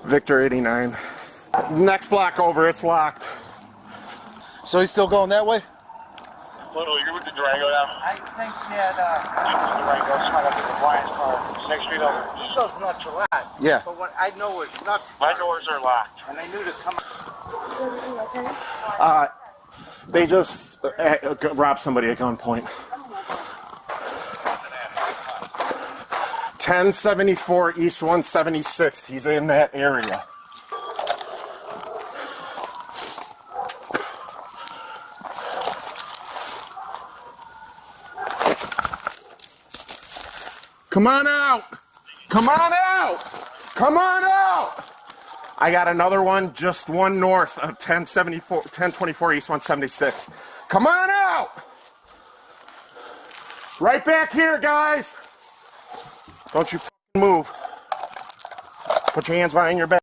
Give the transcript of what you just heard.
Victor 89. Next block over, it's locked. So he's still going that way? Little, you're with the Durango now? I think that, Durango, it's not like the Brian's car. Next street over. he goes nuts a lot. Yeah. But what I know is nuts. My doors are locked. And I knew to come They just robbed somebody at gunpoint. 1074 East 176th. He's in that area. Come on out! Come on out! Come on out! I got another one, just one north of 1024 East 176. Come on out! Right back here, guys! Don't you move. Put your hands behind your back.